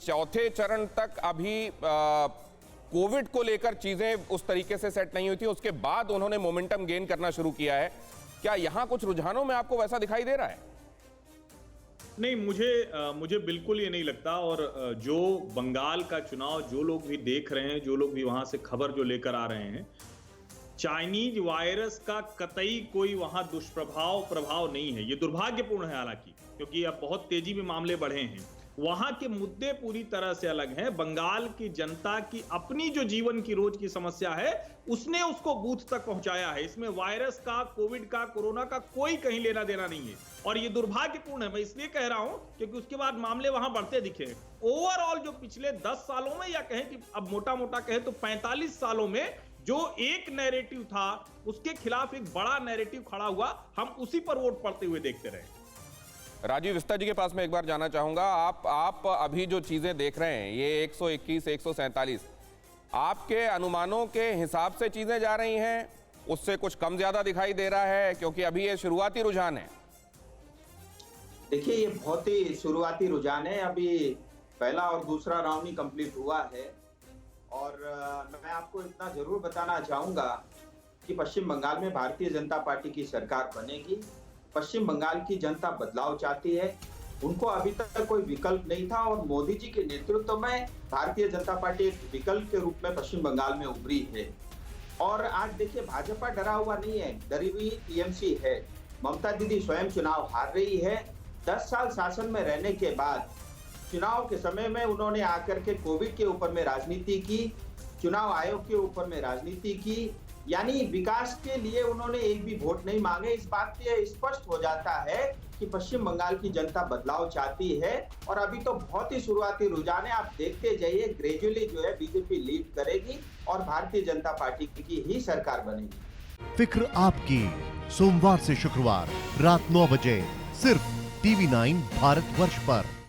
चौथे चरण तक अभी कोविड को लेकर चीजें उस तरीके से सेट नहीं हुई थी, उसके बाद उन्होंने मोमेंटम गेन करना शुरू किया है। क्या यहां कुछ रुझानों में आपको वैसा दिखाई दे रहा है? नहीं, मुझे बिल्कुल ये नहीं लगता। और जो बंगाल का चुनाव जो लोग भी देख रहे हैं, जो लोग भी वहां से खबर जो लेकर आ रहे हैं, चाइनीज वायरस का कतई कोई वहां प्रभाव नहीं है। ये दुर्भाग्यपूर्ण है हालांकि, क्योंकि अब बहुत तेजी में मामले बढ़े हैं। वहां के मुद्दे पूरी तरह से अलग हैं। बंगाल की जनता की अपनी जो जीवन की रोज की समस्या है, उसने उसको बूथ तक पहुंचाया है। इसमें वायरस का, कोविड का, कोरोना का कोई कहीं लेना देना नहीं है। और ये दुर्भाग्यपूर्ण है। मैं इसलिए कह रहा हूं क्योंकि उसके बाद मामले वहां बढ़ते दिखे। ओवरऑल जो पिछले 10 सालों में, या कहें कि अब मोटा मोटा कहें तो 45 सालों में जो एक नैरेटिव था, उसके खिलाफ एक बड़ा नैरेटिव खड़ा हुआ। हम उसी पर वोट पड़ते हुए देखते रहे। राजीव विस्ता जी के पास मैं एक बार जाना चाहूंगा। आप अभी जो चीजें देख रहे हैं, ये 121, 147, आपके अनुमानों के हिसाब से चीजें जा रही हैं, उससे कुछ कम ज्यादा दिखाई दे रहा है? क्योंकि अभी ये शुरुआती रुझान है। देखिए, ये बहुत ही शुरुआती रुझान है। अभी पहला और दूसरा राउंड ही कंप्लीट हुआ है। और मैं आपको इतना जरूर बताना चाहूंगा कि पश्चिम बंगाल में भारतीय जनता पार्टी की सरकार बनेगी। पश्चिम बंगाल की जनता बदलाव चाहती है। उनको अभी तक कोई विकल्प नहीं था, और मोदी जी के नेतृत्व में भारतीय जनता पार्टी एक विकल्प के रूप में पश्चिम बंगाल में उभरी है। और आज देखिए, भाजपा डरा हुआ नहीं है, डरी हुई टीएमसी है। ममता दीदी स्वयं चुनाव हार रही है। 10 साल शासन में रहने के बाद चुनाव के समय में उन्होंने आकर के कोविड के ऊपर में राजनीति की, चुनाव आयोग के ऊपर में राजनीति की, यानी विकास के लिए उन्होंने एक भी वोट नहीं मांगे। इस बात से स्पष्ट हो जाता है कि पश्चिम बंगाल की जनता बदलाव चाहती है। और अभी तो बहुत ही शुरुआती रुझान है। आप देखते जाइए, ग्रेजुअली जो है बीजेपी लीड करेगी और भारतीय जनता पार्टी की ही सरकार बनेगी। फिक्र आपकी, सोमवार से शुक्रवार रात 9 बजे सिर्फ TV9 भारतवर्ष पर।